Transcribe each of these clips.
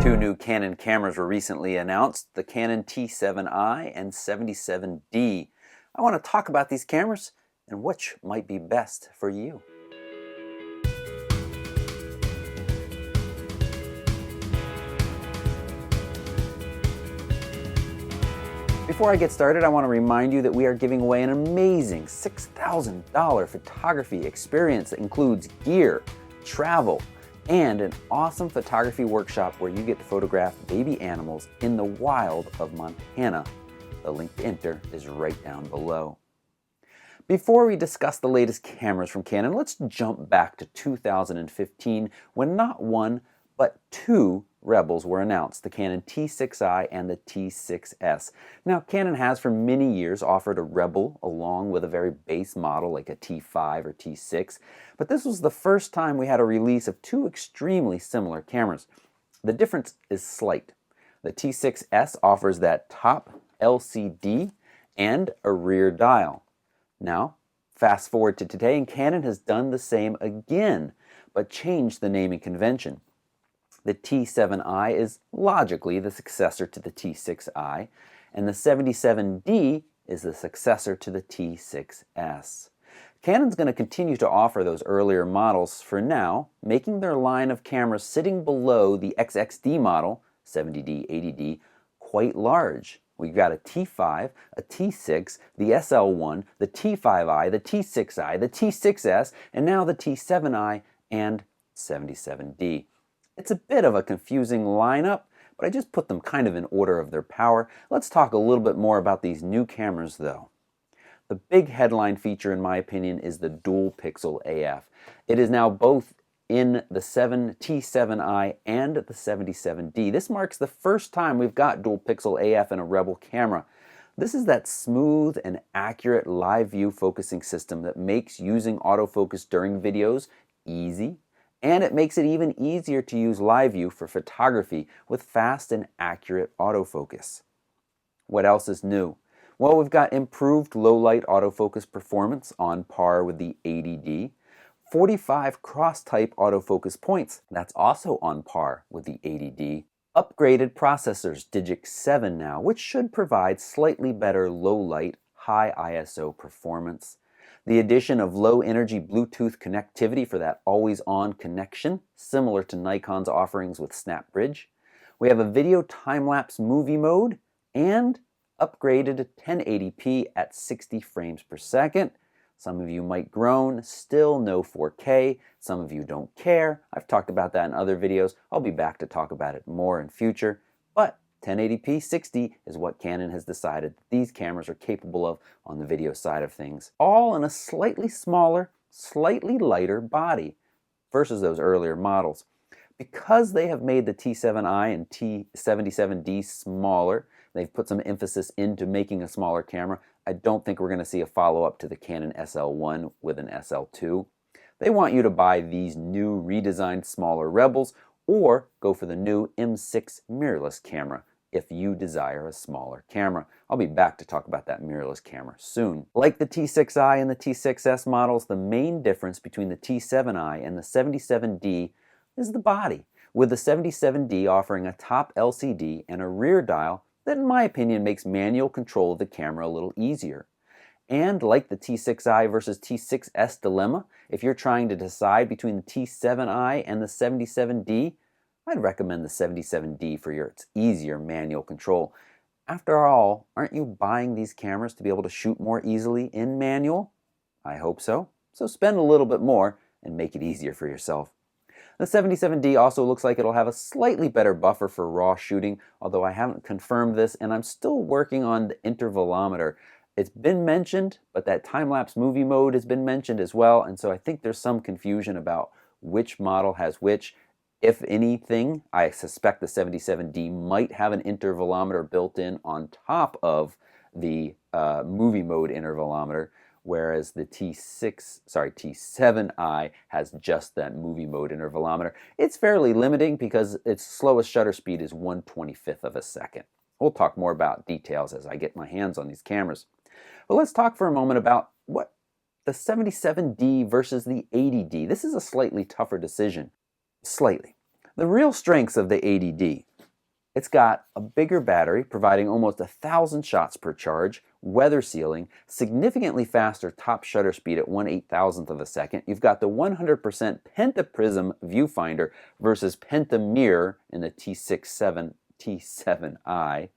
Two new Canon cameras were recently announced, the Canon T7i and 77D. I want to talk about these cameras and which might be best for you. Before I get started, I want to remind you that we are giving away an amazing $6,000 photography experience that includes gear, travel, and an awesome photography workshop where you get to photograph baby animals in the wild of Montana. The link to enter is right down below. Before we discuss the latest cameras from Canon, let's jump back to 2015 when not one, but two Rebels were announced, the Canon T6i and the T6s. Now, Canon has for many years offered a Rebel along with a very base model like a T5 or T6, but this was the first time we had a release of two extremely similar cameras. The difference is slight. The T6s offers that top LCD and a rear dial. Now, fast forward to today, and Canon has done the same again, but changed the naming convention. The T7i is logically the successor to the T6i, and the 77D is the successor to the T6s. Canon's going to continue to offer those earlier models for now, making their line of cameras sitting below the XXD model, 70D, 80D, quite large. We've got a T5, a T6, the SL1, the T5i, the T6i, the T6s, and now the T7i and 77D. It's a bit of a confusing lineup, but I just put them kind of in order of their power. Let's talk a little bit more about these new cameras though. The big headline feature in my opinion is the dual pixel AF. It is now both in the T7i and the 77D. This marks the first time we've got dual pixel AF in a Rebel camera. This is that smooth and accurate live view focusing system that makes using autofocus during videos easy, and it makes it even easier to use live view for photography with fast and accurate autofocus. What else is new? Well, we've got improved low light autofocus performance on par with the 80D, 45 cross-type autofocus points, that's also on par with the 80D, upgraded processors, Digic 7 now, which should provide slightly better low light, high ISO performance. The addition of low-energy Bluetooth connectivity for that always-on connection, similar to Nikon's offerings with SnapBridge. We have a video time-lapse movie mode and upgraded to 1080p at 60 frames per second. Some of you might groan, still no 4K. Some of you don't care. I've talked about that in other videos. I'll be back to talk about it more in future. But 1080p 60 is what Canon has decided that these cameras are capable of on the video side of things, all in a slightly smaller, slightly lighter body versus those earlier models. Because they have made the T7i and T77D smaller, they've put some emphasis into making a smaller camera. I don't think we're going to see a follow-up to the Canon SL1 with an SL2. They want you to buy these new redesigned smaller Rebels or go for the new M6 mirrorless camera if you desire a smaller camera. I'll be back to talk about that mirrorless camera soon. Like the T6i and the T6s models, the main difference between the T7i and the 77D is the body, with the 77D offering a top LCD and a rear dial that in my opinion makes manual control of the camera a little easier. And like the T6i versus T6s dilemma, if you're trying to decide between the T7i and the 77D, I'd recommend the 77D for its easier manual control. After all, aren't you buying these cameras to be able to shoot more easily in manual? I hope so. So spend a little bit more and make it easier for yourself. The 77D also looks like it'll have a slightly better buffer for raw shooting, although I haven't confirmed this and I'm still working on the intervalometer. It's been mentioned, but that time-lapse movie mode has been mentioned as well, and so I think there's some confusion about which model has which. If anything, I suspect the 77D might have an intervalometer built in on top of the movie mode intervalometer, whereas the T7i has just that movie mode intervalometer. It's fairly limiting because its slowest shutter speed is 1/25th of a second. We'll talk more about details as I get my hands on these cameras. But let's talk for a moment about what the 77D versus the 80D. This is a slightly tougher decision. Slightly. The real strengths of the 80D. It's got a bigger battery, providing almost 1,000 shots per charge, weather sealing, significantly faster top shutter speed at 1/8,000th of a second. You've got the 100% pentaprism viewfinder versus pentamirror in the T7i,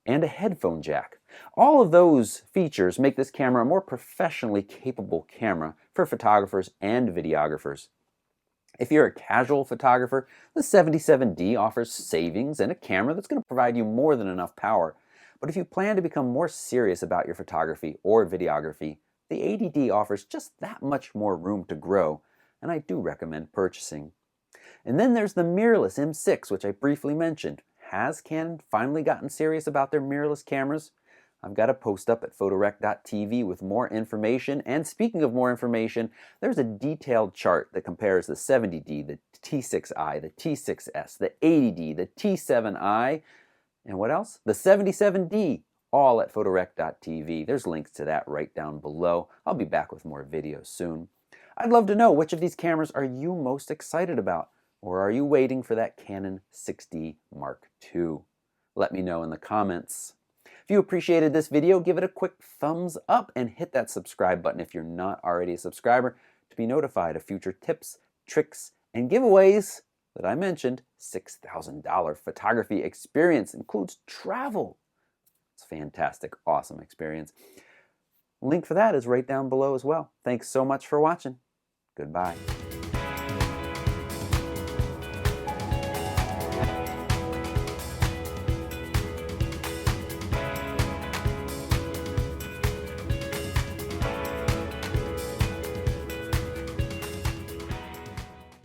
and a headphone jack. All of those features make this camera a more professionally capable camera for photographers and videographers. If you're a casual photographer, the 77D offers savings and a camera that's going to provide you more than enough power. But if you plan to become more serious about your photography or videography, the 80D offers just that much more room to grow, and I do recommend purchasing. And then there's the mirrorless M6, which I briefly mentioned. Has Canon finally gotten serious about their mirrorless cameras? I've got a post up at photorec.tv with more information, and speaking of more information, there's a detailed chart that compares the 70D, the T6i, the T6s, the 80D, the T7i, and what else? The 77D, all at photorec.tv. There's links to that right down below. I'll be back with more videos soon. I'd love to know, which of these cameras are you most excited about? Or are you waiting for that Canon 6D Mark II? Let me know in the comments. If you appreciated this video, give it a quick thumbs up and hit that subscribe button if you're not already a subscriber to be notified of future tips, tricks, and giveaways that I mentioned. $6,000 photography experience includes travel. It's a fantastic, awesome experience. Link for that is right down below as well. Thanks so much for watching. Goodbye.